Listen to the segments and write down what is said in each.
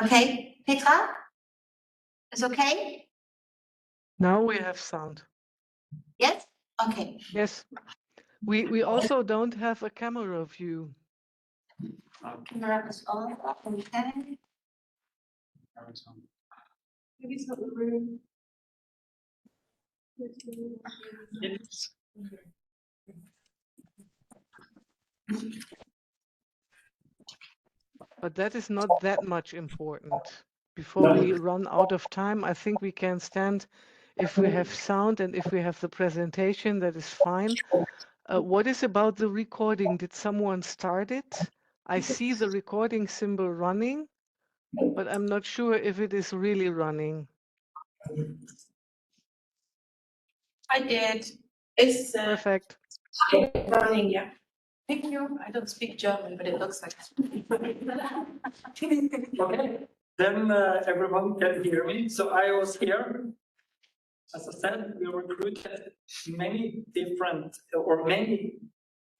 Okay, Petra? Is okay? Now we have sound. Yes? Okay. Yes. We also don't have a camera view. Camera is on. Okay. Maybe it's not the room. Yes. But that is not that much important. Before we run out of time, I think we can stand. If we have sound and if we have the presentation, that is fine. What is about the recording? Did someone start it? I see the recording symbol running, but I'm not sure if it is really running. I did. It's Perfect. running, yeah. Thank you. I don't speak German, but it looks like Okay, then everyone can hear me. So I was here. As I said, we recruited many different one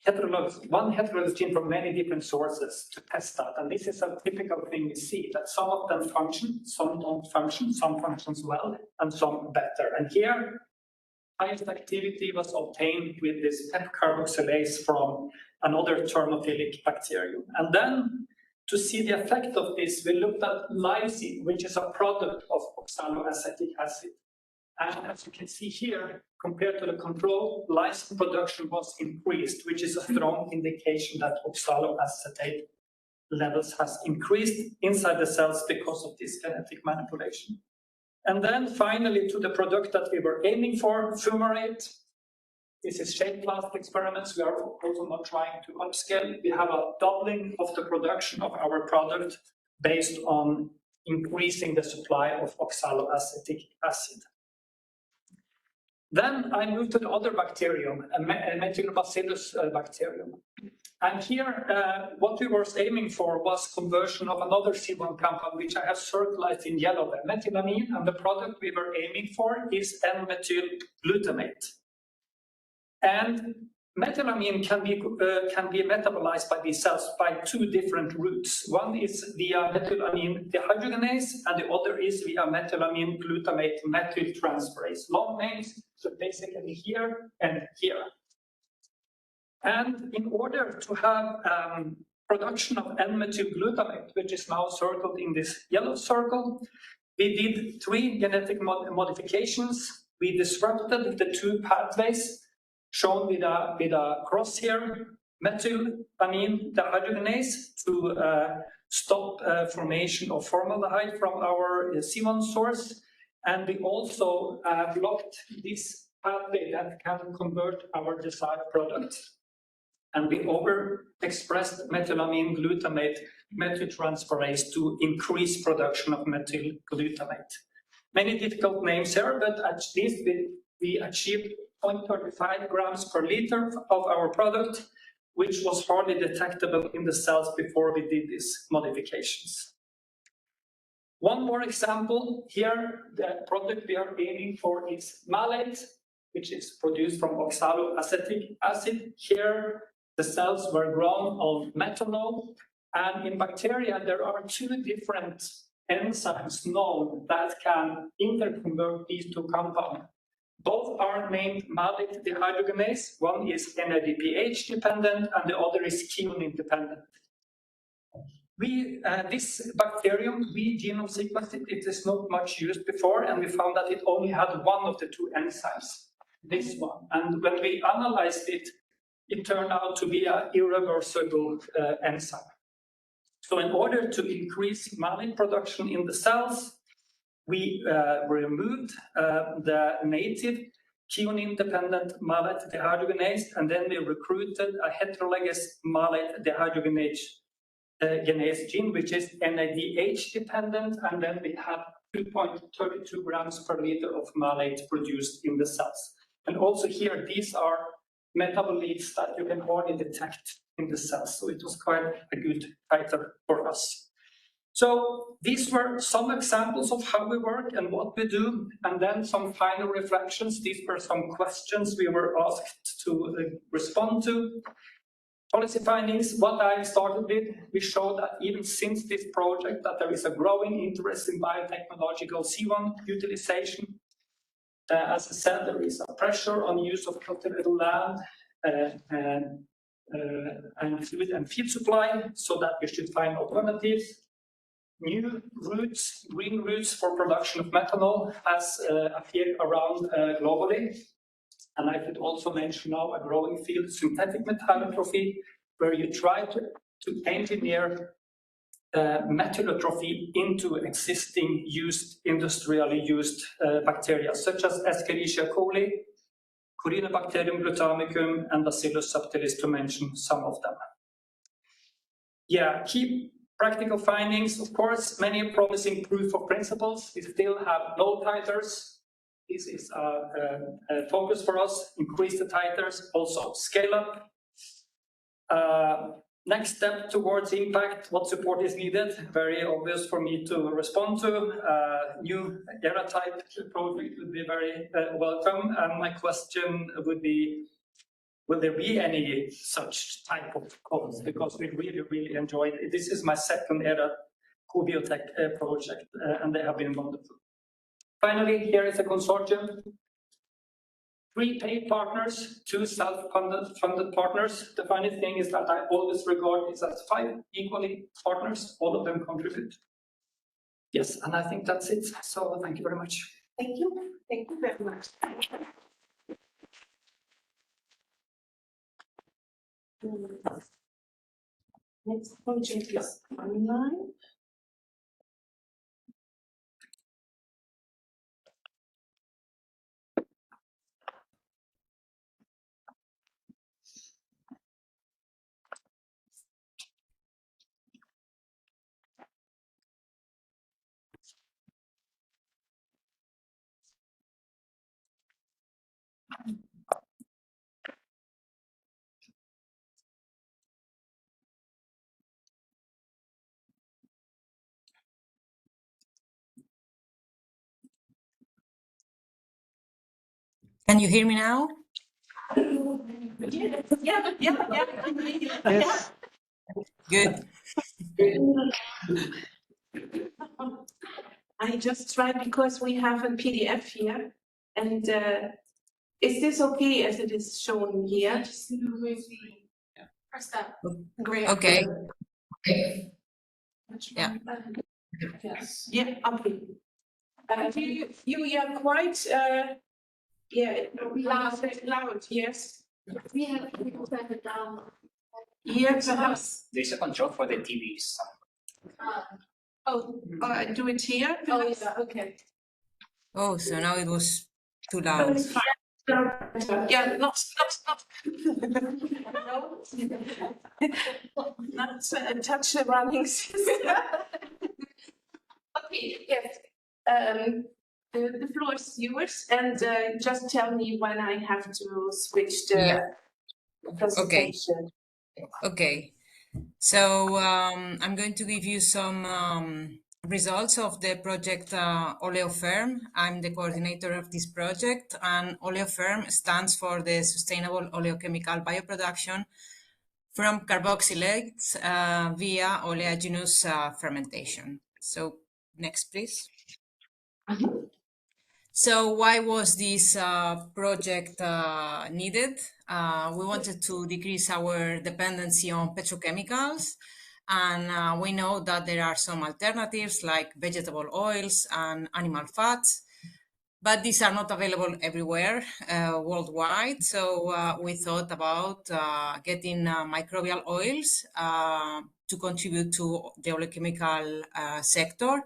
heterologous gene from many different sources to test that. And this is a typical thing we see, that some of them function, some don't function, some functions well, and some better. And here, highest activity was obtained with this PEP carboxylase from another thermophilic bacterium. And then to see the effect of this, we looked at lysine, which is a product of oxaloacetic acid. And as you can see here, compared to the control, lysine production was increased, which is a strong indication that oxaloacetate levels has increased inside the cells because of this genetic manipulation. And then finally to the product that we were aiming for, fumarate. This is shaped blast experiments. We are also not trying to upscale. We have a doubling of the production of our product based on increasing the supply of oxaloacetic acid. Then I moved to the other bacterium, a Methylbacillus bacterium. And here, what we were aiming for was conversion of another C1 compound, which I have circled in yellow, the methylamine, and the product we were aiming for is N-methylglutamate. And methylamine can be metabolized by these cells by two different routes. One is via methylamine dehydrogenase, and the other is via methylamine glutamate methyltransferase. Long names, so basically here and here. And in order to have production of N-methylglutamate, which is now circled in this yellow circle, we did 3 genetic modifications. We disrupted the 2 pathways shown with a cross here, methylamine dehydrogenase to stop formation of formaldehyde from our C1 source. And we also blocked this pathway that can convert our desired product. And we overexpressed methylamine glutamate methyltransferase to increase production of methylglutamate. Many difficult names here, but at least we achieved 0.35 grams per liter of our product, which was hardly detectable in the cells before we did these modifications. One more example here, the product we are aiming for is malate, which is produced from oxaloacetic acid. Here, the cells were grown on methanol, and in bacteria, there are 2 different enzymes known that can interconvert these 2 compounds. Both are named malate dehydrogenase. One is NADPH dependent and the other is quinine dependent. This bacterium, we genome sequenced it. It is not much used before, and we found that it only had one of the 2 enzymes, this one. And when we analyzed it, it turned out to be an irreversible enzyme. So in order to increase malate production in the cells, we removed the native quinine-dependent malate dehydrogenase, and then we recruited a heterologous malate dehydrogenase gene, which is NADH dependent, and then we have 2.32 grams per liter of malate produced in the cells. And also here, these are metabolites that you can hardly detect in the cells, so it was quite a good titer for us. So these were some examples of how we work and what we do, and then some final reflections. These were some questions we were asked to respond to. Policy findings, what I started with, we showed that even since this project that there is a growing interest in biotechnological C1 utilization. As I said, there is a pressure on use of cultivated land and food and feed supply, so that we should find alternatives. New routes, green routes for production of methanol has appeared around globally. And I could also mention now a growing field, synthetic metallotrophy, where you try to engineer metallotrophy into existing industrially used bacteria, such as Escherichia coli, Corynebacterium glutamicum, and Bacillus subtilis, to mention some of them. Yeah, key practical findings, of course, many promising proof of principles. We still have low titers. This is a focus for us, increase the titers, also scale up. Next step towards impact, what support is needed? Very obvious for me to respond to. New ERA type project would be very welcome. And my question would be, will there be any such type of calls? Because we really, really enjoyed it. This is my second ERA CoBioTech project, and they have been wonderful. Finally, here is a consortium. 3 paid partners, 2 self-funded partners. The funny thing is that I always regard this as 5 equally partners, all of them contribute. Yes, and I think that's it. So thank you very much. Thank you. Thank you very much. Next project is online. Can you hear me now? Yeah. Yes. Good. I just tried because we have a PDF here, and is this okay as it is shown here? Press that. Great. Okay. Yeah. Yes. Yeah. Okay. You are quite loud. Yes. We have to turn it down. Yeah, perhaps. There's a control for the TVs. Do it here. Oh, yeah, okay. Oh, so now it was too loud. Yeah, not touch the running system. Okay, yes. The floor is yours, and just tell me when I have to switch the presentation. Okay. So I'm going to give you some results of the project OleoFerm. I'm the coordinator of this project, and OleoFerm stands for the Sustainable Oleochemical Bioproduction from carboxylates via oleaginous fermentation. So next, please. So why was this project needed? We wanted to decrease our dependency on petrochemicals, and we know that there are some alternatives like vegetable oils and animal fats, but these are not available everywhere worldwide. So we thought about getting microbial oils to contribute to the oleochemical sector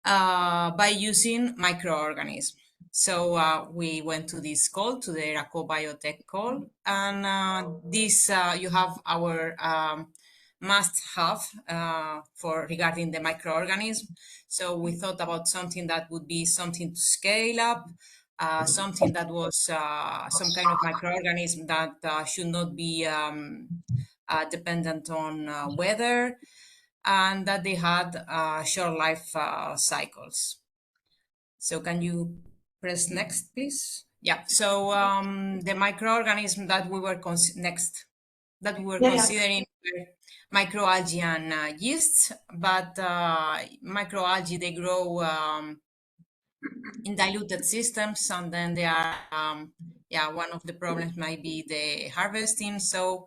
by using microorganisms. So we went to this call, to the CoBioTech call, and this you have our must-have for regarding the microorganism. So we thought about something that would be something to scale up, something that was some kind of microorganism that should not be dependent on weather, and that they had short life cycles. So can you press next, please? Yeah, so the microorganism that we were next. that we were Yeah. considering were microalgae and yeasts, but microalgae, they grow in diluted systems, and then they are, one of the problems might be the harvesting. So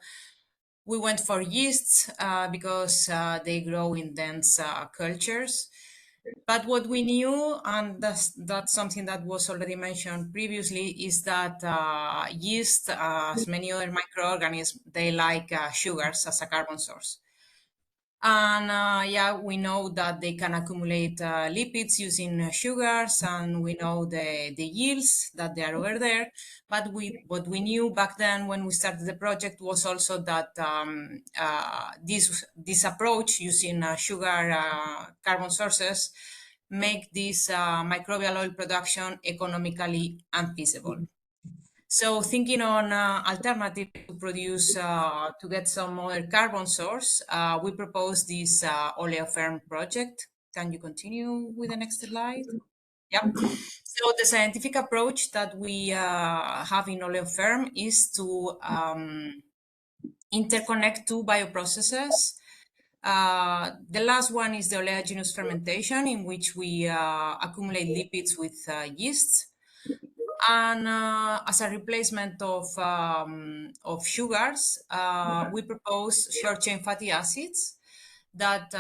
we went for yeasts because they grow in dense cultures. But what we knew, and that's something that was already mentioned previously, is that yeast, as many other microorganisms, they like sugars as a carbon source. And we know that they can accumulate lipids using sugars, and we know the yields that they are over there. But what we knew back then when we started the project was also that this approach using sugar carbon sources make this microbial oil production economically unfeasible. So thinking on alternative to produce, to get some other carbon source, we propose this oleoferm project. Can you continue with the next slide? Yep. So the scientific approach that we have in oleoferm is to interconnect two bioprocesses. The last one is the oleaginous fermentation, in which we accumulate lipids with yeasts. And as a replacement of sugars, we propose short-chain fatty acids that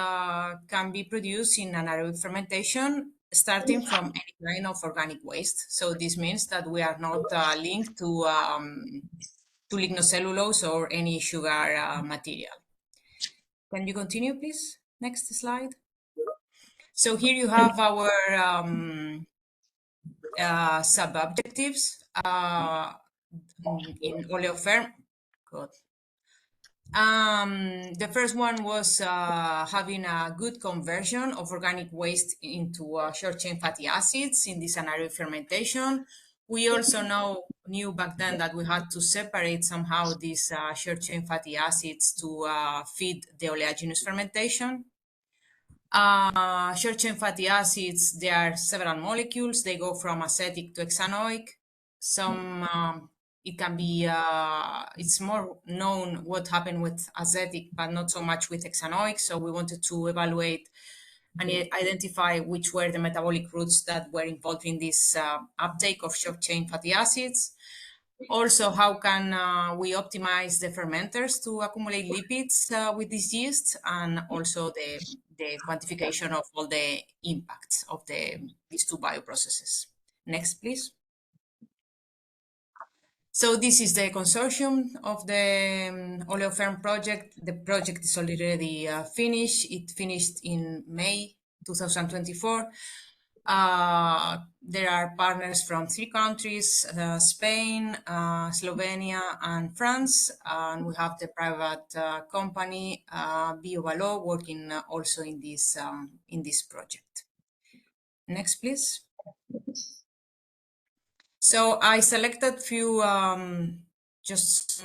can be produced in anaerobic fermentation, starting from any kind of organic waste. So this means that we are not linked to lignocellulose or any sugar material. Can you continue, please? Next slide. So here you have our sub-objectives in oleoferm. Good. The first one was having a good conversion of organic waste into short-chain fatty acids in this anaerobic fermentation. We also knew back then that we had to separate somehow these short-chain fatty acids to feed the oleaginous fermentation. Short-chain fatty acids, there are several molecules. They go from acetic to hexanoic. It can be, it's more known what happened with acetic, but not so much with hexanoic. So we wanted to evaluate and identify which were the metabolic routes that were involved in this uptake of short-chain fatty acids. Also, how can we optimize the fermenters to accumulate lipids with this yeast, and also the quantification of all the impacts of these two bioprocesses. Next, please. So this is the consortium of the oleoferm project. The project is already finished. It finished in May 2024. There are partners from 3 countries, Spain, Slovenia, and France. And we have the private company, BioValo, working also in this project. Next, please. So I selected few, just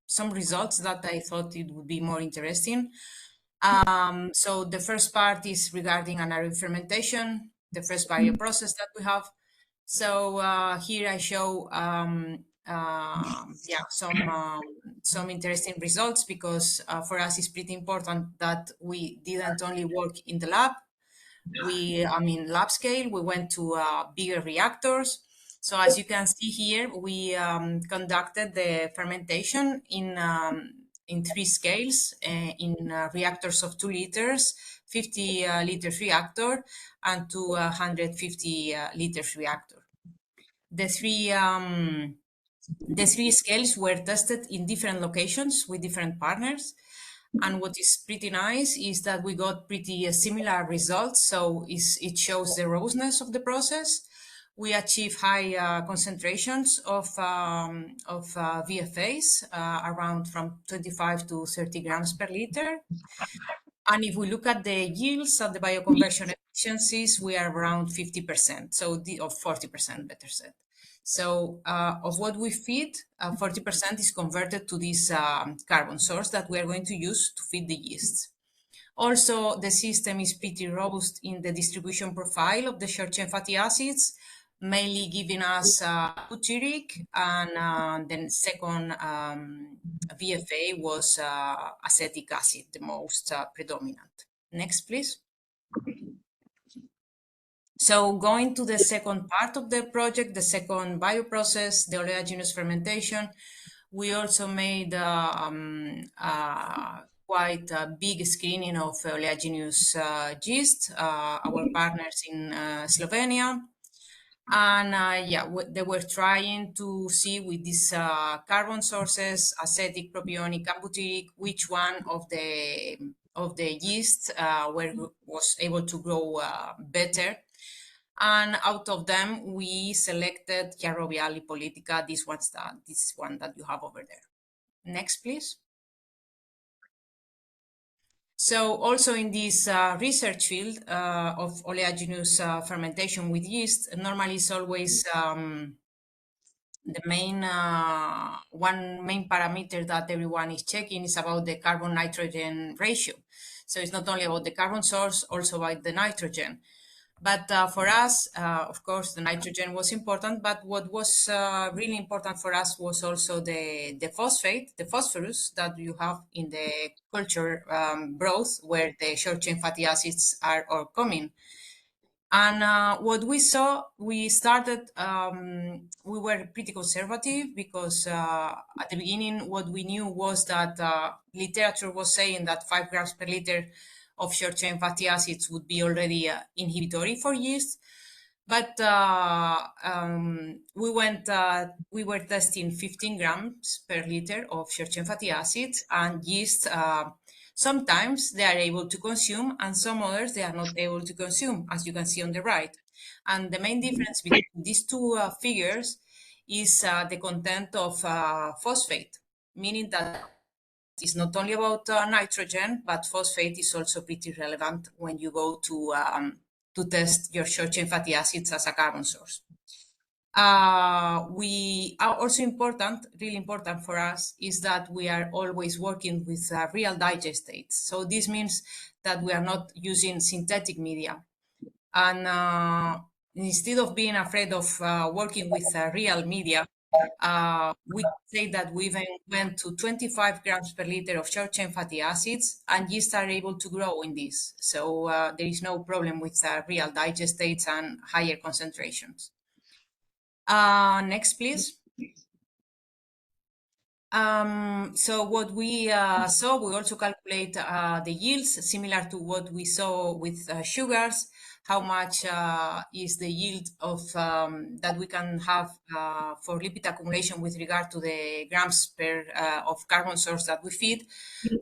some results that I thought it would be more interesting. So the first part is regarding anaerobic fermentation, the first bioprocess that we have. So here I show some interesting results, because for us it's pretty important that we didn't only work in the lab. Lab scale, we went to bigger reactors. So as you can see here, we conducted the fermentation in 3 scales, in reactors of 2 liters, 50 liters reactor, and 250 liters reactor. The three scales were tested in different locations with different partners. And what is pretty nice is that we got pretty similar results. So it shows the robustness of the process. We achieve high concentrations of VFAs, around from 25 to 30 grams per liter. And if we look at the yields of the bioconversion efficiencies, we are around 50%, or 40%, better said. So of what we feed, 40% is converted to this carbon source that we are going to use to feed the yeasts. Also, the system is pretty robust in the distribution profile of the short-chain fatty acids. mainly giving us butyric, and then second VFA was acetic acid, the most predominant. Next, please. So going to the second part of the project, the second bioprocess, the oleaginous fermentation, we also made quite a big screening of oleaginous yeast, our partners in Slovenia. And yeah, they were trying to see with these carbon sources, acetic, propionic, and butyric, which one of the yeast was able to grow better. And out of them, we selected Chiarovia lipolytica, this one that you have over there. Next, please. So also in this research field of oleaginous fermentation with yeast, normally it's always the main one main parameter that everyone is checking is about the carbon-nitrogen ratio. So it's not only about the carbon source, also about the nitrogen. But for us, of course, the nitrogen was important, but what was really important for us was also the phosphate, the phosphorus that you have in the culture broth, where the short-chain fatty acids are coming. And what we saw, we were pretty conservative because at the beginning, what we knew was that literature was saying that 5 grams per liter of short-chain fatty acids would be already inhibitory for yeast. But we were testing 15 grams per liter of short-chain fatty acids, and yeast sometimes they are able to consume, and some others they are not able to consume, as you can see on the right. And the main difference between these two figures is the content of phosphate, meaning that it's not only about nitrogen, but phosphate is also pretty relevant when you go to test your short-chain fatty acids as a carbon source. We are also important, really important for us, is that we are always working with real digest states. So this means that we are not using synthetic media. And instead of being afraid of working with real media, we say that we even went to 25 grams per liter of short-chain fatty acids, and yeast are able to grow in this. So there is no problem with real digest states and higher concentrations. Next, please. So what we saw, we also calculate the yields similar to what we saw with sugars. How much is the yield of that we can have for lipid accumulation with regard to the grams per of carbon source that we feed.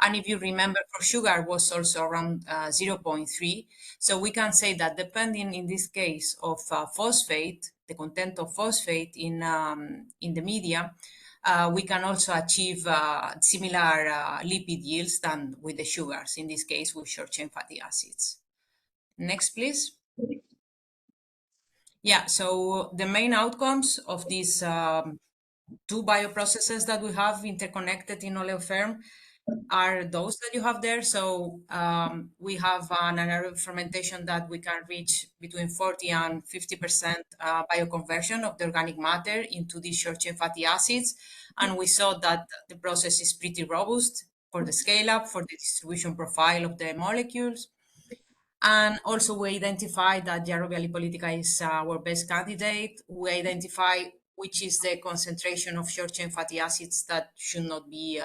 And if you remember, for sugar was also around 0.3. So we can say that depending in this case of phosphate, the content of phosphate in the media, we can also achieve similar lipid yields than with the sugars, in this case with short-chain fatty acids. Next, please. Yeah, so the main outcomes of these two bioprocesses that we have interconnected in Oleoferm are those that you have there. So we have an anaerobic fermentation that we can reach between 40 and 50% bioconversion of the organic matter into these short-chain fatty acids. And we saw that the process is pretty robust for the scale-up, for the distribution profile of the molecules. And also we identified that Chiarovia lipolytica is our best candidate. We identify which is the concentration of short-chain fatty acids that should not be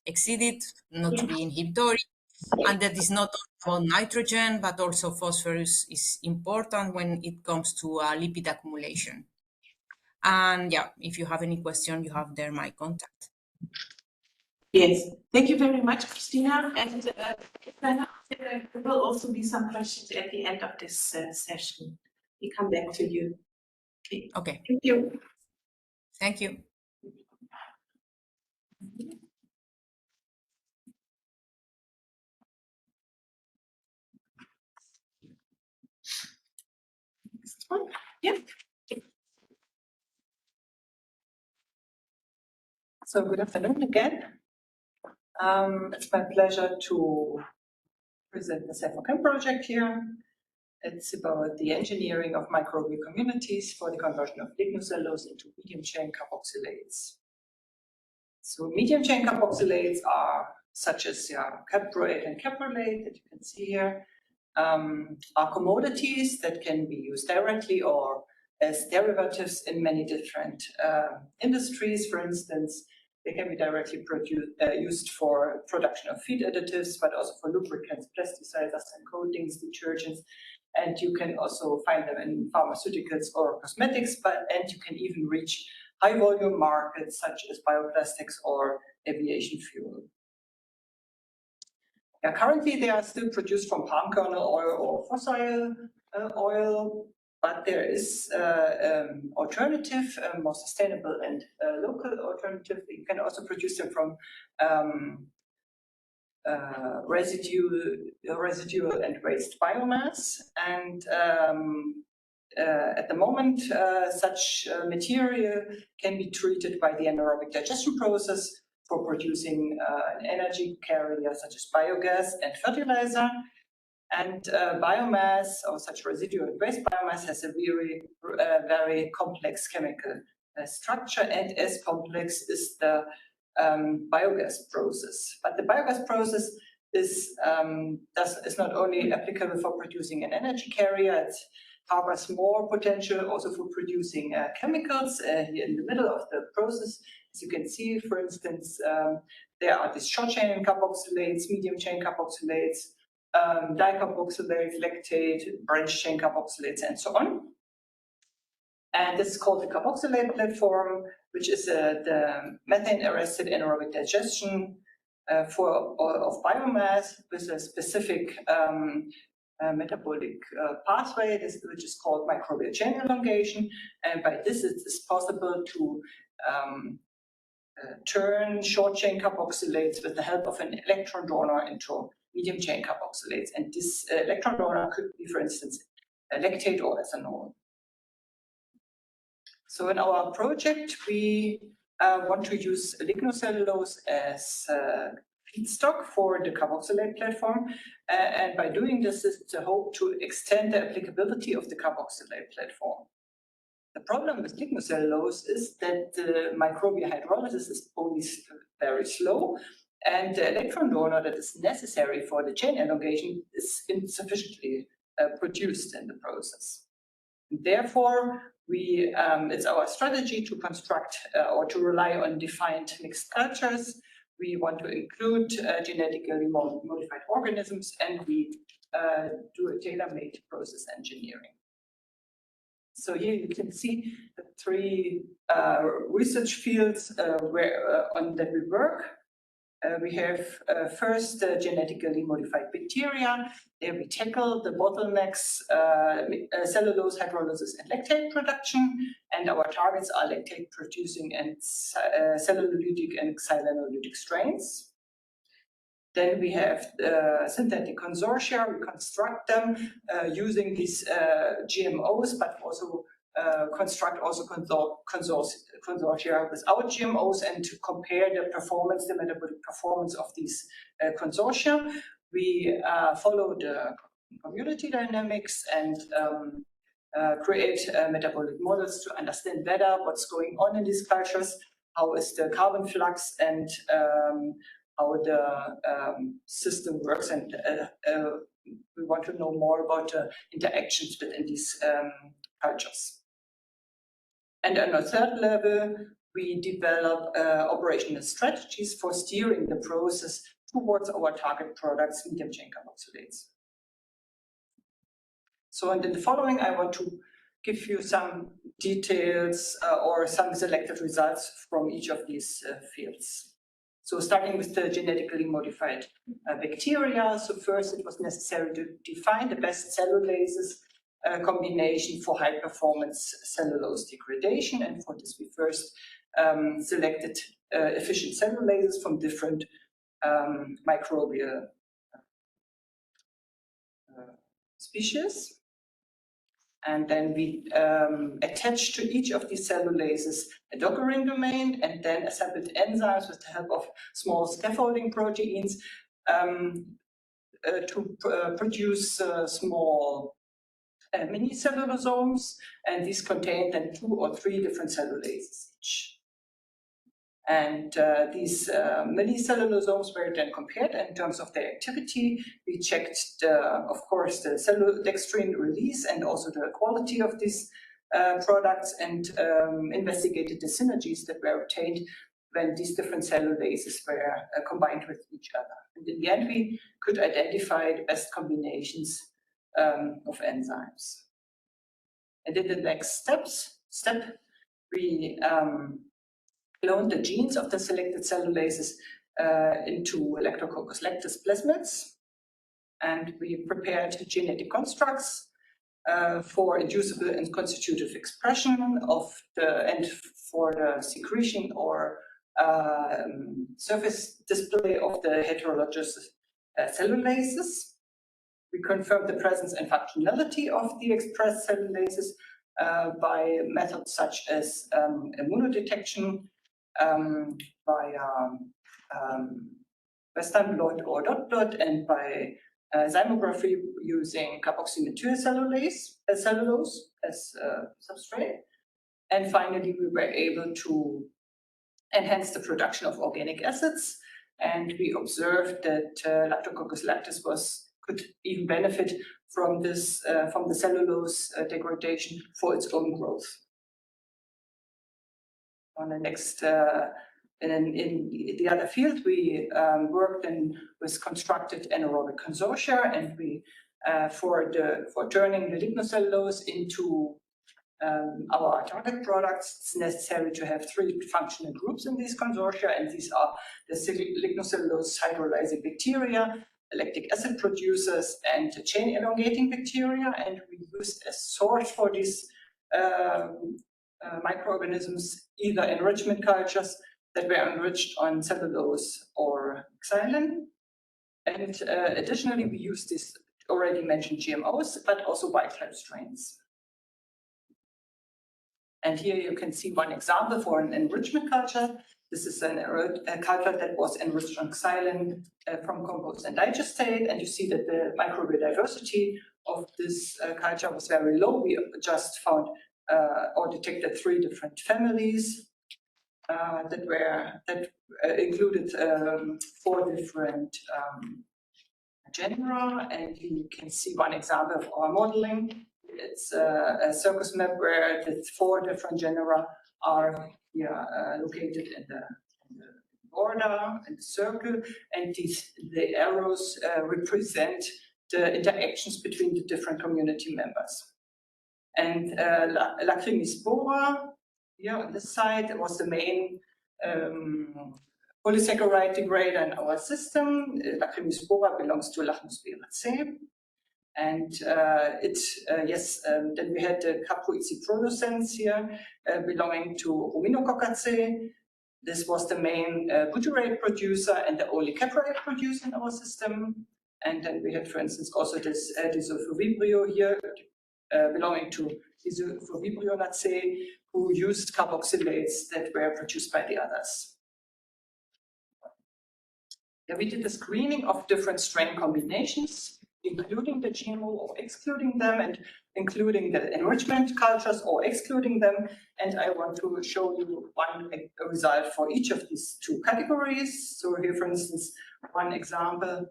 exceeded, not to be inhibitory. And that is not only about nitrogen, but also phosphorus is important when it comes to lipid accumulation. And yeah, if you have any question, you have there my contact. Yes, thank you very much, Christina. And there will also be some questions at the end of this session. We come back to you. Okay. Thank you. Thank you. Next one. Yeah. So good afternoon again. It's my pleasure to present the CEFOChem project here. It's about the engineering of microbial communities for the conversion of lignocellulose into medium-chain carboxylates. So medium-chain carboxylates are such as caprolate and caprolate that you can see here, are commodities that can be used directly or as derivatives in many different industries. For instance, they can be directly used for production of feed additives, but also for lubricants, plasticizers, and coatings, detergents. And you can also find them in pharmaceuticals or cosmetics, and you can even reach high volume markets such as bioplastics or aviation fuel. Currently, they are still produced from palm kernel oil or fossil oil, but there is alternative, more sustainable and local alternative. You can also produce them from residual and waste biomass. And at the moment, such material can be treated by the anaerobic digestion process for producing an energy carrier such as biogas and fertilizer. And biomass, or such residual and waste biomass, has a very complex chemical structure, and as complex is the biogas process. But the biogas process is not only applicable for producing an energy carrier, it harbors more potential also for producing chemicals here in the middle of the process. As you can see, for instance, there are these short-chain carboxylates, medium-chain carboxylates, dicarboxylates, lactate, branch-chain carboxylates, and so on. And this is called the carboxylate platform, which is the methane-arrested anaerobic digestion of biomass with a specific metabolic pathway, which is called microbial chain elongation. And by this, it is possible to turn short-chain carboxylates with the help of an electron donor into medium-chain carboxylates. And this electron donor could be, for instance, lactate or ethanol. So in our project, we want to use lignocellulose as feedstock for the carboxylate platform. And by doing this, is the hope to extend the applicability of the carboxylate platform. The problem with lignocellulose is that the microbial hydrolysis is only very slow, and the electron donor that is necessary for the chain elongation is insufficiently produced in the process. And therefore, it's our strategy to construct or to rely on defined mixed cultures. We want to include genetically modified organisms, and we do a tailor-made process engineering. So here you can see the three research fields that we work. We have first genetically modified bacteria. There we tackle the bottlenecks, cellulose hydrolysis and lactate production, and our targets are lactate producing and cellulolytic and xylanolytic strains. Then we have synthetic consortia. We construct them using these GMOs, but also construct also consortia without GMOs, and to compare the performance, the metabolic performance of these consortia. We follow the community dynamics and create metabolic models to understand better what's going on in these cultures, how is the carbon flux, and how the system works, and we want to know more about the interactions within these cultures. And on a third level, we develop operational strategies for steering the process towards our target products, medium-chain carboxylates. So in the following, I want to give you some details or some selected results from each of these fields. So starting with the genetically modified bacteria. So first it was necessary to define the best cellulases combination for high performance cellulose degradation. And for this we first selected efficient cellulases from different microbial species. And then we attached to each of these cellulases a Docker ring domain, and then assembled enzymes with the help of small scaffolding proteins to produce small mini cellulosomes, and these contain then 2 or 3 different cellulases each. And these mini cellulosomes were then compared in terms of their activity. We checked, of course, the cellodextrin release and also the quality of these products, and investigated the synergies that were obtained when these different cellulases were combined with each other. And in the end, we could identify the best combinations of enzymes. And in the next step, we cloned the genes of the selected cellulases into Lactococcus lactis plasmids, and we prepared genetic constructs for inducible and constitutive expression of and for the secretion or surface display of the heterologous cellulases. We confirmed the presence and functionality of the expressed cellulases by methods such as immunodetection, by Western blot or dot blot, and by zymography using carboxymethyl cellulose as substrate. And finally, we were able to enhance the production of organic acids, and we observed that Lactococcus lactis could even benefit from this from the cellulose degradation for its own growth. On the next, in the other field, we worked with constructed anaerobic consortia, and we for turning the lignocellulose into our target products, it's necessary to have 3 functional groups in these consortia, and these are the lignocellulose hydrolyzing bacteria, lactic acid producers, and chain elongating bacteria. And we used as source for these microorganisms either enrichment cultures that were enriched on cellulose or xylem. And additionally, we used these already mentioned GMOs, but also wild-type strains. And here you can see one example for an enrichment culture. This is a culture that was enriched on xylem from compost and digestate, and you see that the microbial diversity of this culture was very low. We just found or detected 3 different families that included 4 different genera, and you can see one example of our modeling. It's a circus map where the 4 different genera are here located in the border and the circle, and the arrows represent the interactions between the different community members. And Lacrimispora, here on this side, was the main polysaccharide degrader in our system. Lacrimispora belongs to Lachnusspiraceae. And then we had the caproicyprodocens here belonging to Ruminococcaceae. This was the main butyrate producer and the only caprate producer in our system. And then we had, for instance, also this Disulfovibrio here belonging to Disulfovibrionaceae, who used carboxylates that were produced by the others. Yeah, we did the screening of different strain combinations, including the GMO or excluding them, and including the enrichment cultures or excluding them. And I want to show you one result for each of these 2 categories. So here, for instance, one example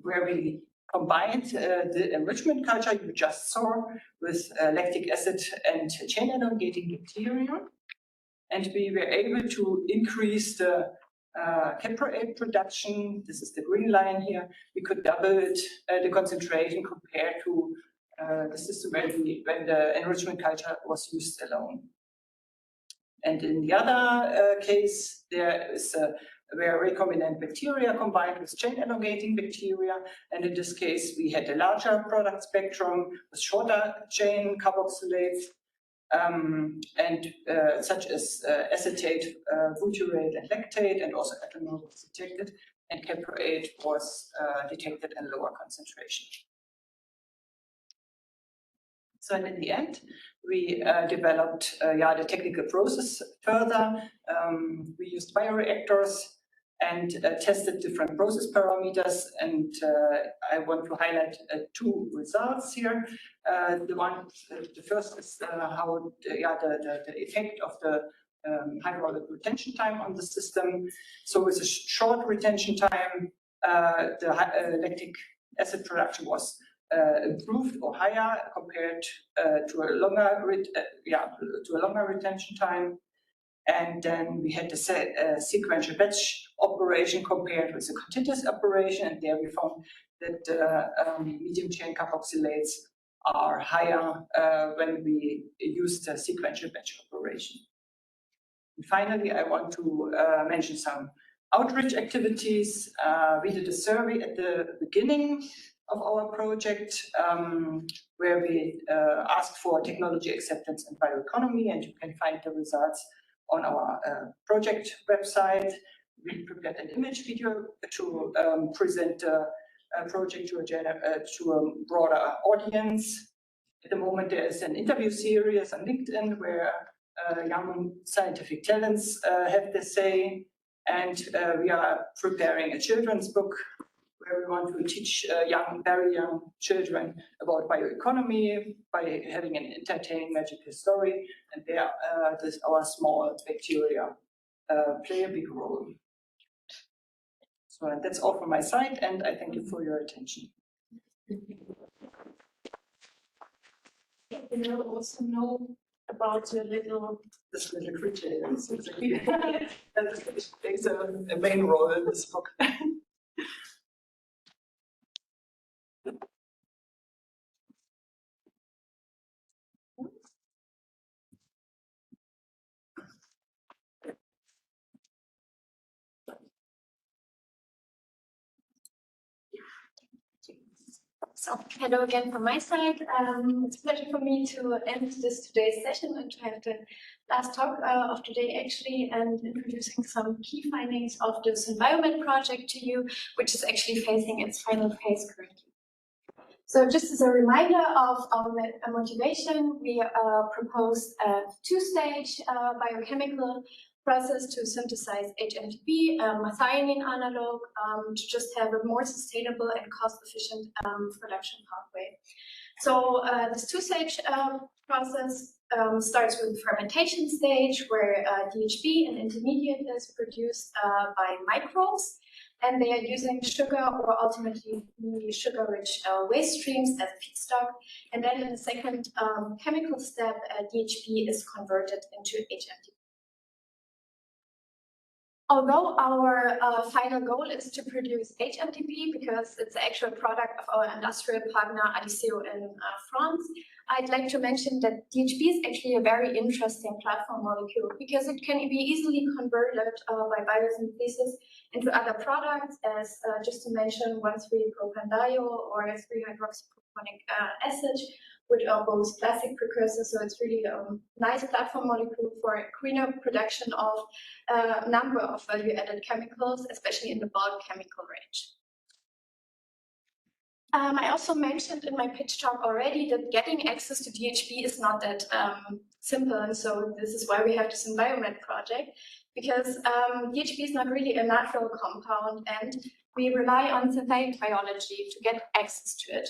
where we combined the enrichment culture you just saw with lactic acid and chain elongating bacteria. And we were able to increase the caprate production. This is the green line here. We could double it, the concentration compared to the system when the enrichment culture was used alone. And in the other case, there is where recombinant bacteria combined with chain elongating bacteria. And in this case, we had a larger product spectrum with shorter chain carboxylates, such as acetate, butyrate, and lactate, and also ethanol was detected, and caprate was detected in lower concentration. So in the end, we developed the technical process further. We used bioreactors and tested different process parameters. And I want to highlight two results here. The first is how the effect of the hydraulic retention time on the system. So with a short retention time, the lactic acid production was improved or higher compared to a longer retention time. And then we had the sequential batch operation compared with the continuous operation, and there we found that medium chain carboxylates are higher when we use the sequential batch operation. And finally, I want to mention some outreach activities. We did a survey at the beginning of our project where we asked for technology acceptance and bioeconomy, and you can find the results on our project website. We prepared an image video to present a project to a broader audience. At the moment, there is an interview series on LinkedIn where young scientific talents have their say, and we are preparing a children's book where we want to teach very young children about bioeconomy by having an entertaining magical story, and there our small bacteria play a big role. So that's all from my side, and I thank you for your attention. You will also know about this little creature. That plays a main role in this book. So, hello again from my side. It's a pleasure for me to end today's session and to have the last talk of today actually, and introducing some key findings of the CoBioTech project to you, which is actually facing its final phase currently. So just as a reminder of our motivation, we proposed a two-stage biochemical process to synthesize HMTP, methionine analog, to just have a more sustainable and cost-efficient production pathway. So this two-stage process starts with the fermentation stage, where DHP, an intermediate, is produced by microbes, and they are using sugar or ultimately sugar-rich waste streams as a feedstock. And then in the second chemical step, DHP is converted into HMTP. Although our final goal is to produce HMTP, because it's the actual product of our industrial partner Adisseo in France, I'd like to mention that DHP is actually a very interesting platform molecule, because it can be easily converted by biosynthesis into other products, as just to mention 1,3-propandiol or 3-hydroxypropanic acid, which are both plastic precursors. So it's really a nice platform molecule for greener production of a number of value-added chemicals, especially in the bulk chemical range. I also mentioned in my pitch talk already that getting access to DHP is not that simple, and so this is why we have the CoBioTech project, because DHP is not really a natural compound, and we rely on synthetic biology to get access to it.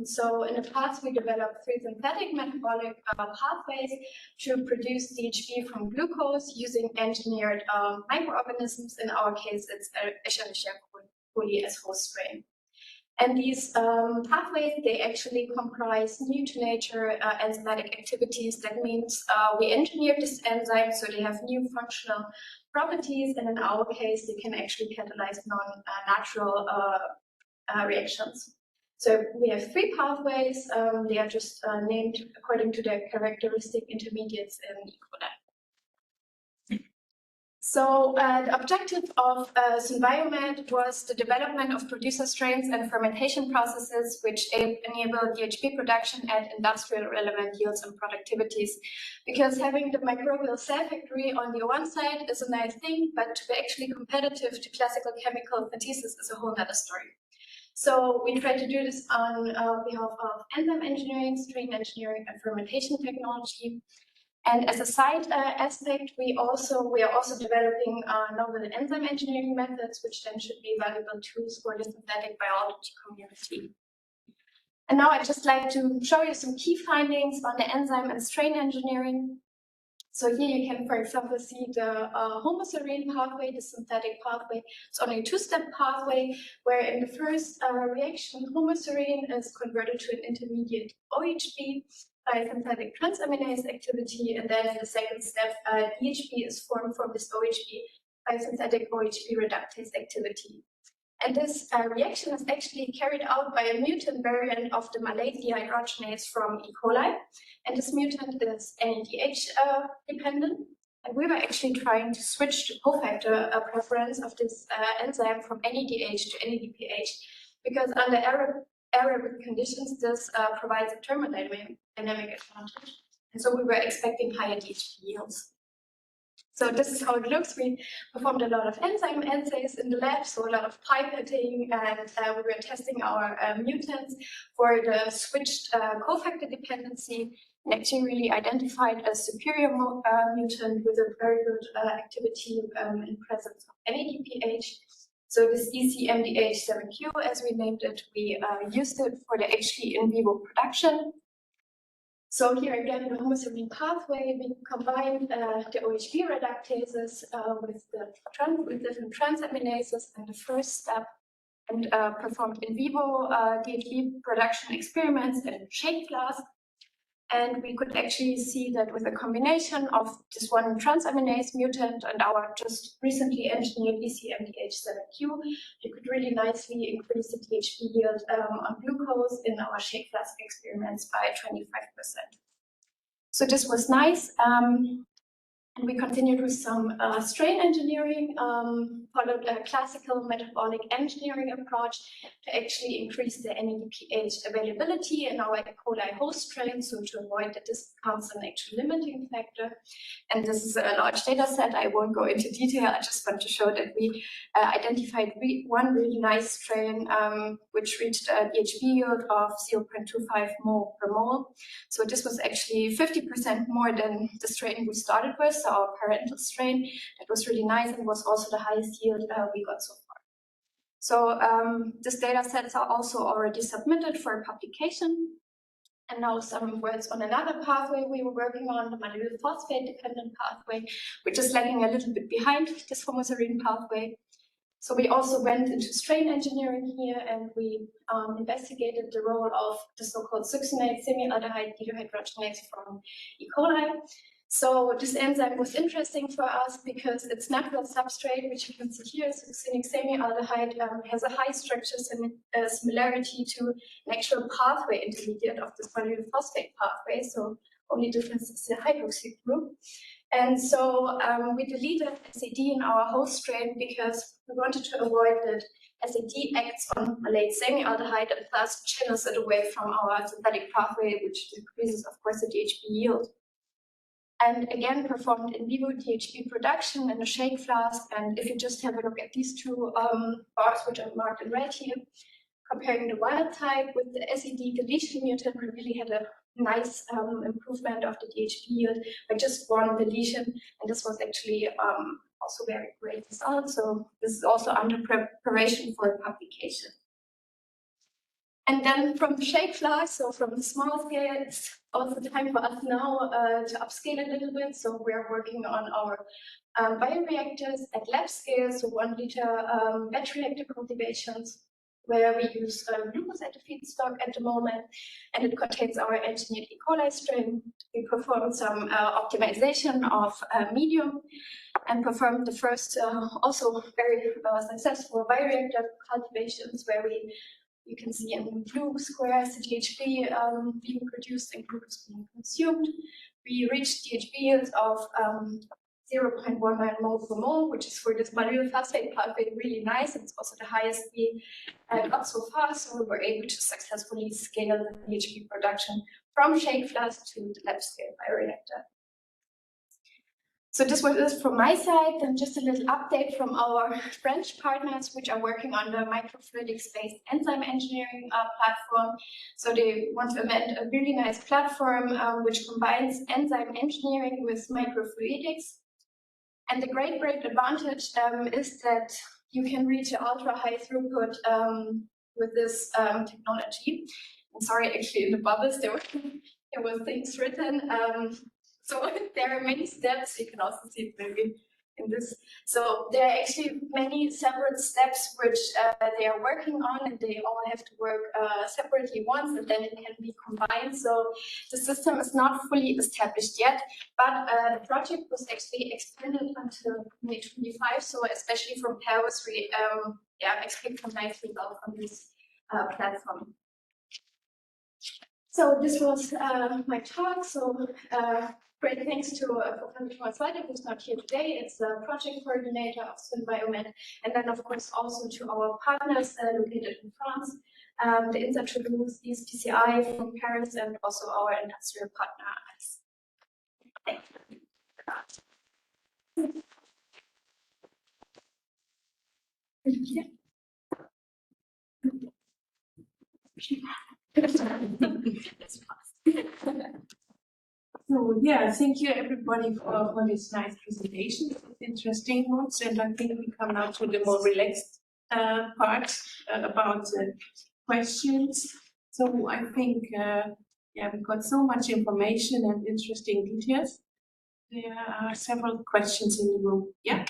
So in the past, we developed 3 synthetic metabolic pathways to produce DHP from glucose using engineered microorganisms. In our case, it's Escherichia coli as host strain. And these pathways, they actually comprise new to nature enzymatic activities. That means we engineered this enzyme so they have new functional properties, and in our case, they can actually catalyze non-natural reactions. So we have 3 pathways. They are just named according to their characteristic intermediates in E. coli. So the objective of CoBioTech was the development of producer strains and fermentation processes which enable DHP production at industrial relevant yields and productivities. Because having the microbial cell factory on the one side is a nice thing, but to be actually competitive to classical chemical synthesis is a whole other story. So we try to do this on behalf of enzyme engineering, strain engineering, and fermentation technology. And as a side aspect, we are also developing novel enzyme engineering methods, which then should be valuable tools for the synthetic biology community. And now I'd just like to show you some key findings on the enzyme and strain engineering. So here you can, for example, see the homoserine pathway, the synthetic pathway. It's only a two-step pathway, where in the first reaction, homoserine is converted to an intermediate OHB by synthetic transaminase activity, and then in the second step, DHB is formed from this OHB by synthetic OHB reductase activity. And this reaction is actually carried out by a mutant variant of the malate dehydrogenase from E. coli. And this mutant is NADH dependent. And we were actually trying to switch the cofactor preference of this enzyme from NADH to NADPH, because under aerobic conditions, this provides a thermodynamic advantage. And so we were expecting higher DHB yields. So this is how it looks. We performed a lot of enzyme assays in the lab, so a lot of pipetting, and we were testing our mutants for the switched cofactor dependency, and actually really identified a superior mutant with a very good activity in presence of NADPH. So this ECMDH7Q, as we named it, we used it for the HT in vivo production. So here again, the homoserine pathway, we combined the OHB reductases with different transaminases in the first step, and performed in vivo DHB production experiments in shake flask. And we could actually see that with a combination of this one transaminase mutant and our just recently engineered ECMDH7Q, you could really nicely increase the DHB yield on glucose in our shake flask experiments by 25%. So this was nice. And we continued with some strain engineering, followed a classical metabolic engineering approach to actually increase the NADPH availability in our E. coli host strain, so to avoid that this becomes an actual limiting factor. And this is a large data set. I won't go into detail. I just want to show that we identified one really nice strain, which reached a DHB yield of 0.25 mole per mole. So this was actually 50% more than the strain we started with, so our parental strain. That was really nice and was also the highest yield we got so far. So this data sets are also already submitted for publication. And now some words on another pathway we were working on, the malonyl phosphate dependent pathway, which is lagging a little bit behind this homoserine pathway. So we also went into strain engineering here, and we investigated the role of the so-called succinate semialdehyde dehydrogenase from E. coli. So this enzyme was interesting for us because its natural substrate, which you can see here, succinic semialdehyde, has a high structure similarity to an actual pathway intermediate of this malonyl phosphate pathway. So only difference is the hydroxy group. And so we deleted SAD in our host strain because we wanted to avoid that SAD acts on malate semialdehyde and thus channels it away from our synthetic pathway, which decreases, of course, the DHB yield. And again, performed in vivo DHB production in a shake flask. And if you just have a look at these two bars, which are marked in red here, comparing the wild type with the SAD deletion mutant, we really had a nice improvement of the DHB yield by just one deletion. And this was actually also very great result. So this is also under preparation for publication. And then from the shake flask, so from the small scale, it's also time for us now to upscale a little bit. So we're working on our bioreactors at lab scale, so 1 liter batch reactor cultivations, where we use glucose as a feedstock at the moment, and it contains our engineered E. coli strain. We performed some optimization of medium and performed the first, also very successful bioreactor cultivations, where you can see in blue squares the DHB being produced and glucose being consumed. We reached DHB yields of 0.19 mole per mole, which is for this malonyl phosphate pathway really nice. It's also the highest we got so far, so we were able to successfully scale the DHB production from shake flask to the lab scale bioreactor. So this was it from my side. Then just a little update from our French partners, which are working on the microfluidics-based enzyme engineering platform. So they want to invent a really nice platform which combines enzyme engineering with microfluidics. And the great advantage is that you can reach an ultra high throughput with this technology. I'm sorry, actually in the bubbles there were things written. So there are many steps. You can also see it maybe in this. So there are actually many separate steps which they are working on, and they all have to work separately once, and then it can be combined. So the system is not fully established yet, but the project was actually extended until May 25. So especially from Paris, we expect some nice results on this platform. So this was my talk. So great thanks to Thomas Weide, who's not here today. It's the project coordinator of CoBioTech, and then of course also to our partners located in France, the INSA Toulouse, ESPCI from Paris, and also our industrial partner. Thank you. So yeah, thank you everybody for this nice presentation, interesting ones, and I think we come now to the more relaxed part about the questions. So I think we got so much information and interesting details. There are several questions in the room. Yeah.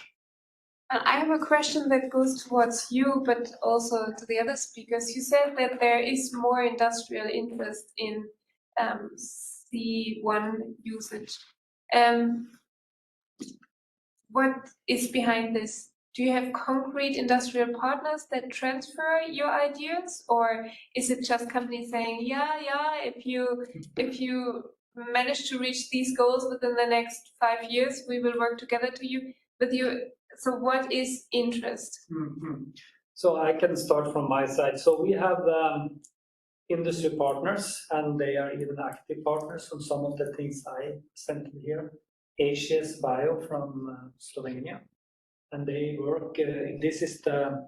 I have a question that goes towards you, but also to the other speakers. You said that there is more industrial interest in C1 usage. What is behind this? Do you have concrete industrial partners that transfer your ideas, or is it just companies saying, yeah, if you manage to reach these goals within the next 5 years, we will work together with you? So what is interest? So I can start from my side. So we have industry partners, and they are even active partners on some of the things I sent here. ACS Bio from Slovenia, and they work, this is the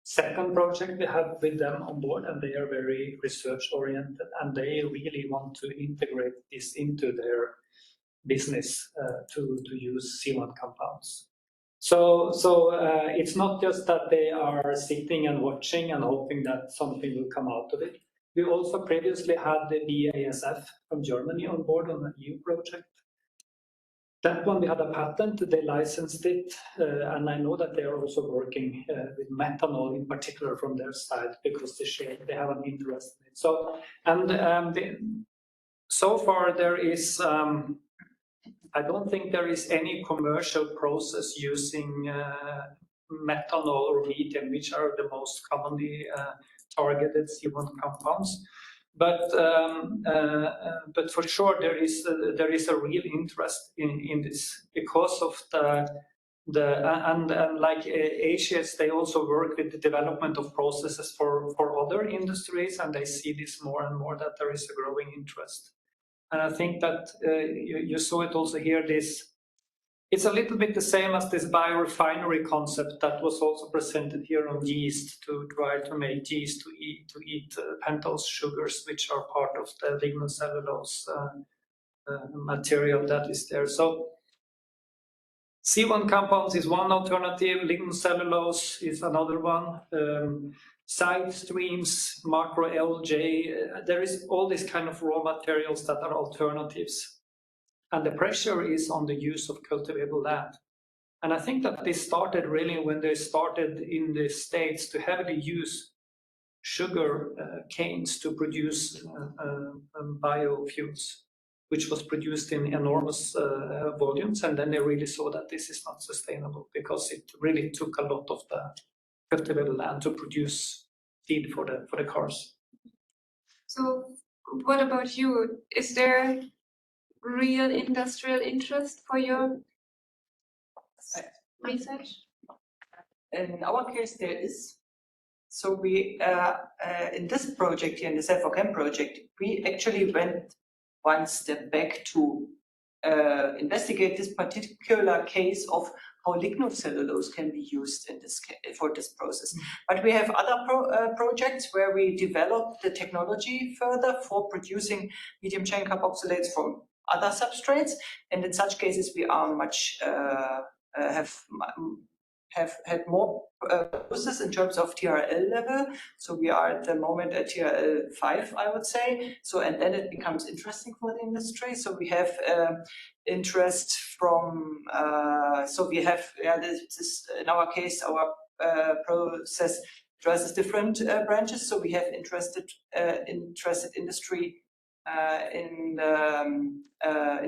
second project we have with them on board, and they are very research oriented, and they really want to integrate this into their business to use C1 compounds. So it's not just that they are sitting and watching and hoping that something will come out of it. We also previously had the BASF from Germany on board on the EU project. That one we had a patent, they licensed it, and I know that they are also working with methanol in particular from their side, because they have an interest in it. So, and so far there is, I don't think there is any commercial process using methanol or lithium, which are the most commonly targeted C1 compounds. But for sure there is a real interest in this, because of and like ACS, they also work with the development of processes for other industries, and they see this more and more, that there is a growing interest. And I think that you saw it also here. It's a little bit the same as this biorefinery concept that was also presented here on yeast, to try to make yeast to eat pentose sugars, which are part of the lignocellulose material that is there. So C1 compounds is one alternative, lignocellulose is another one. Side streams, macroalgae, there is all these kind of raw materials that are alternatives. And the pressure is on the use of cultivable land. And I think that this started really when they started in the States to heavily use sugar canes to produce biofuels, which was produced in enormous volumes. And then they really saw that this is not sustainable, because it really took a lot of the cultivable land to produce feed for the cars. So what about you? Is there real industrial interest for your research? In our case, there is. So we, in this project here, in the Self4Chem project, we actually went one step back to investigate this particular case of how lignocellulose can be used in this for this process. But we have other projects where we develop the technology further for producing medium chain carboxylates from other substrates, and in such cases we are much have had more process in terms of TRL level. So we are at the moment at TRL 5, I would say. So, and then it becomes interesting for the industry. So we have interest from, so we have, this in our case, our process addresses different branches. So we have interested industry in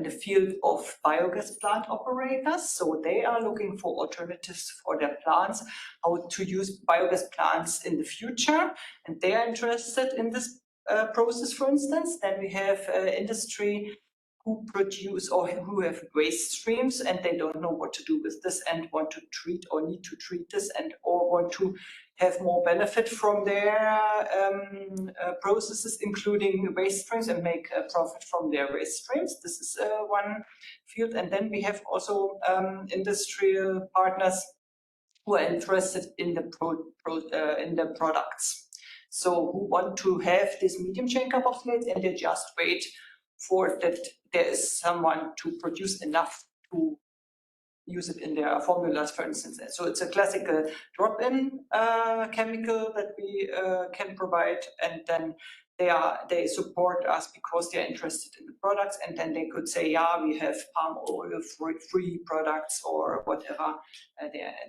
the field of biogas plant operators. So they are looking for alternatives for their plants, how to use biogas plants in the future, and they are interested in this process, for instance. Then we have industry who produce or who have waste streams and they don't know what to do with this and want to treat or need to treat this and or want to have more benefit from their processes, including waste streams, and make a profit from their waste streams. This is one field. And then we have also industrial partners who are interested in the products. So who want to have this medium chain carboxylates and they just wait for that there is someone to produce enough to use it in their formulas, for instance. So it's a classical drop-in chemical that we can provide, and then they support us because they're interested in the products, and then they could say, yeah, we have palm oil-free products or whatever.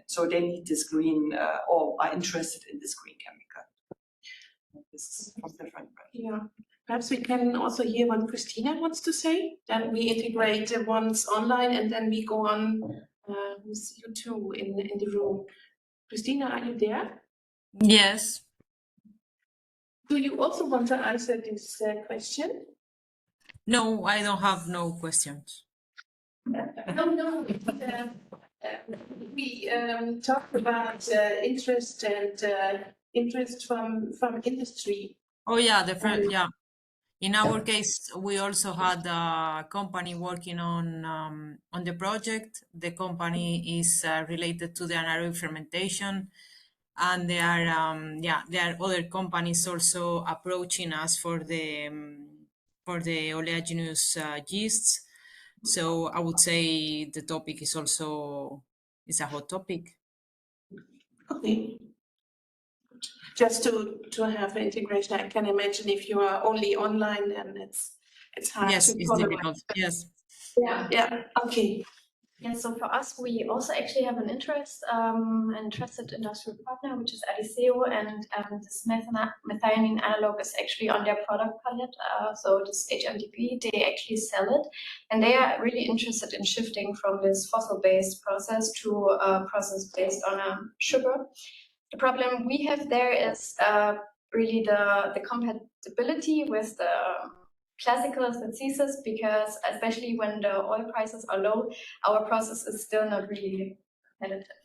So they need this green or are interested in this green chemical. This is from different brands. Yeah. Perhaps we can also hear what Christina wants to say. Then we integrate the ones online and then we go on with you two in the room. Christina, are you there? Yes. Do you also want to answer this question? No, I don't have no questions. No. We talked about interest and interest from industry. Oh yeah, yeah. In our case, we also had a company working on the project. The company is related to the anaerobic fermentation, and there are other companies also approaching us for the oleaginous yeasts. So I would say the topic is a hot topic. Okay. Just to have integration, I can imagine if you are only online, then it's hard. Yes, to it's follow. difficult. Yes. Yeah. Okay. Yeah, so for us, we also actually have an interested industrial partner, which is Adiseo, and this methionine analog is actually on their product palette. So this HMDP, they actually sell it, and they are really interested in shifting from this fossil-based process to a process based on a sugar. The problem we have there is really the compatibility with the classical synthesis, because especially when the oil prices are low, our process is still not really competitive.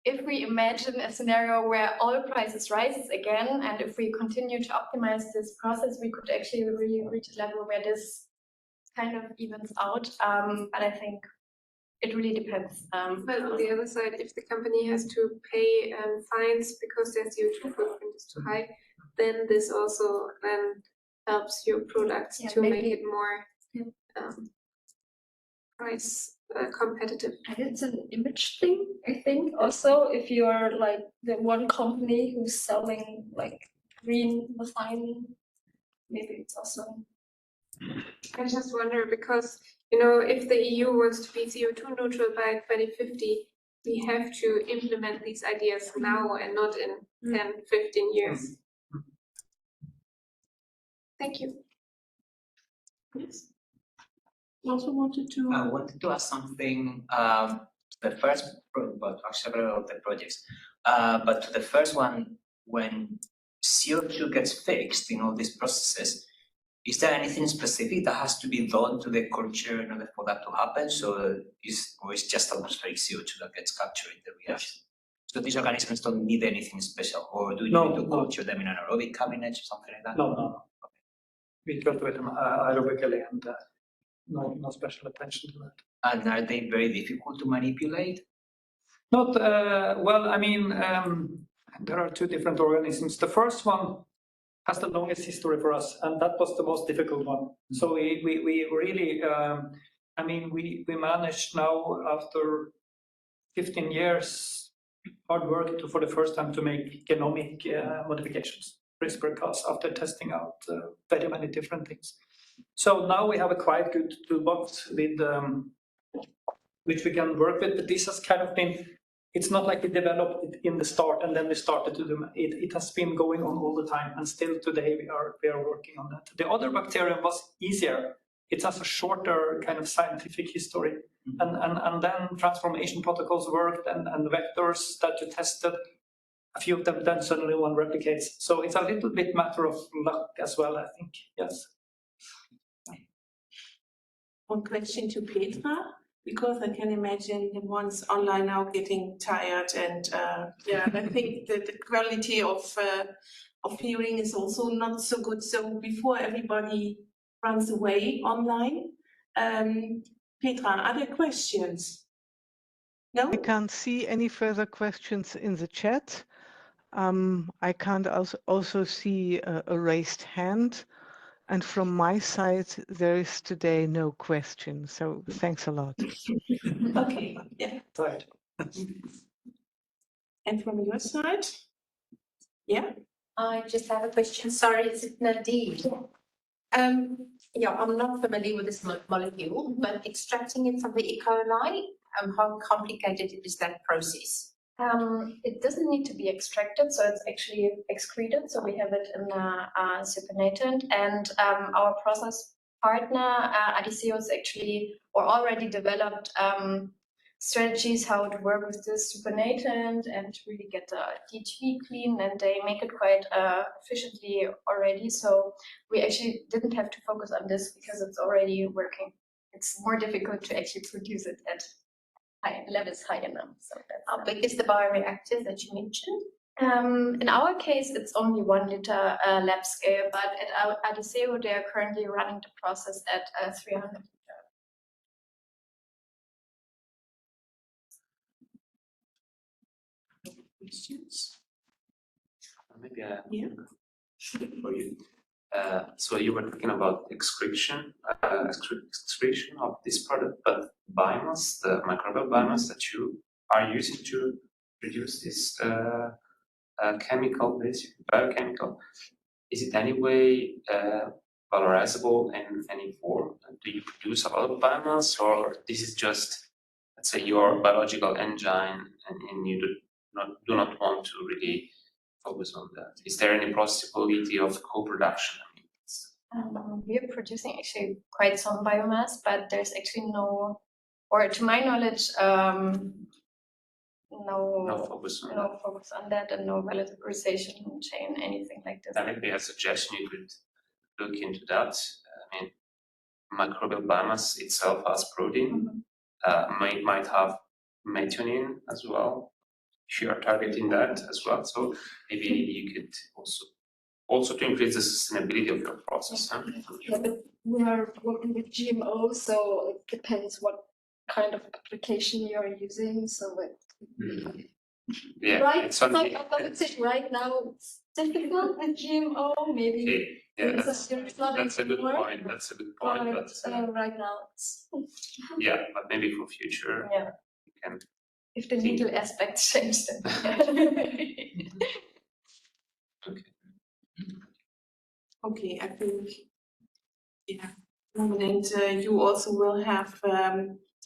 If we imagine a scenario where oil prices rises again, and if we continue to optimize this process, we could actually really reach a level where this kind of evens out. But I think it really depends. But on the other side, if the company has to pay fines because their CO2 footprint is too high, then this also helps your products to make it more price competitive. And it's an image thing, I think. Also, if you are like the one company who's selling like green methionine, maybe it's also. I just wonder because, you know, if the EU wants to be CO2 neutral by 2050, we have to implement these ideas now and not in 10, 15 years. Thank you. Yes. Also wanted to. I wanted to ask something. The first, well, several of the projects, but to the first one, when CO2 gets fixed in all these processes, is there anything specific that has to be done to the culture in order for that to happen? So it's just atmospheric CO2 that gets captured in the reaction? So these organisms don't need anything special, or do you need to culture them in an aerobic cabinet or something like that? No. We just do it aerobically, and no special attention to that. And are they very difficult to manipulate? Not well. I mean, there are two different organisms. The first one has the longest history for us, and that was the most difficult one. So we really, I mean, we managed now after 15 years hard work to, for the first time, to make genomic modifications, CRISPR-Cas, after testing out very many different things. So now we have a quite good toolbox with which we can work with. But this has kind of been, it's not like we developed it in the start and then we started to do it. It has been going on all the time, and still today we are working on that. The other bacterium was easier. It has a shorter kind of scientific history, and then transformation protocols worked, and vectors that you tested, a few of them, then suddenly one replicates. So it's a little bit matter of luck as well, I think. Yes. One question to Petra, because I can imagine the ones online now getting tired, and yeah, I think that the quality of hearing is also not so good. So before everybody runs away online, Petra, other questions? No? I can't see any further questions in the chat. I can't also see a raised hand. And from my side, there is today no question. So thanks a lot. Okay, yeah. Right. And from your side? Yeah? I just have a question. Sorry, is it Nadine? Yeah, I'm not familiar with this molecule, but extracting it from the E. coli, how complicated is that process? It doesn't need to be extracted, so it's actually excreted. So we have it in a supernatant, and our process partner, Adiceo's, actually or already developed strategies how to work with this supernatant and really get the DHV clean, and they make it quite efficiently already. So we actually didn't have to focus on this because it's already working. It's more difficult to actually produce it at high levels high enough. So that's How big is the bioreactor that you mentioned? in our case, it's only 1 liter lab scale, but at Adiceo, they are currently running the process at 300 liter. Questions? Maybe Yeah. for you. So you were talking about excretion of this product, but biomass, the microbial biomass that you are using to produce this chemical, basically biochemical, is it any way valorizable in any form? Do you produce a lot of biomass, or this is just, let's say, your biological engine, and you do not want to really focus on that? Is there any possibility of co-production? We are producing actually quite some biomass, but there's actually no, or to my knowledge, No focus on that. focus on that, and no valorization chain, anything like this. That may be a suggestion you could look into that. I mean, microbial biomass itself has protein, might have methionine as well, if you are targeting that as well. So maybe you could also to increase the sustainability of your process. Huh? Yeah, but we are working with GMO, so it depends what kind of application you are using. So Yeah, right, it's so only, I would say right now it's difficult with GMO. Maybe yeah, it's not that's a good anymore, point. That's a good point. but right now it's Yeah, but maybe for future, Yeah. you can. If the legal aspects change, then. Okay. Okay, I think, yeah. And you also will have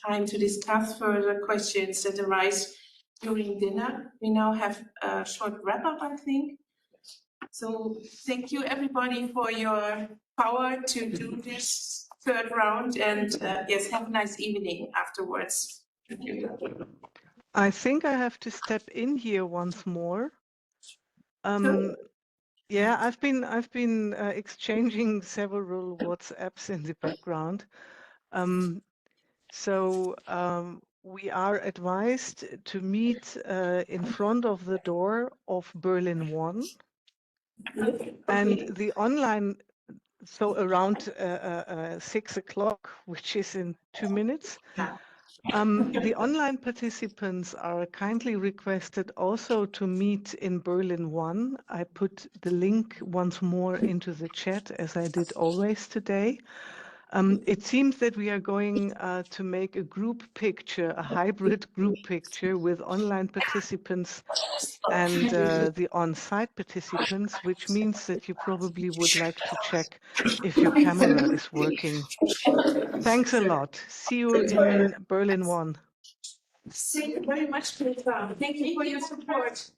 time to discuss further questions that arise during dinner. We now have a short wrap up, I think. So thank you everybody for your power to do this third round, and yes, have a nice evening afterwards. Thank you. I think I have to step in here once more. Yeah, I've been exchanging several WhatsApps in the background. We are advised to meet in front of the door of Berlin 1, and the so around 6 o'clock, which is in 2 minutes. The online participants are kindly requested also to meet in Berlin 1. I put the link once more into the chat, as I did always today. It seems that we are going to make a group picture, a hybrid group picture with online participants and the on-site participants, which means that you probably would like to check if your camera is working. Thanks a lot. See you in Berlin 1. Thank you very much, Petra. Thank you for your support.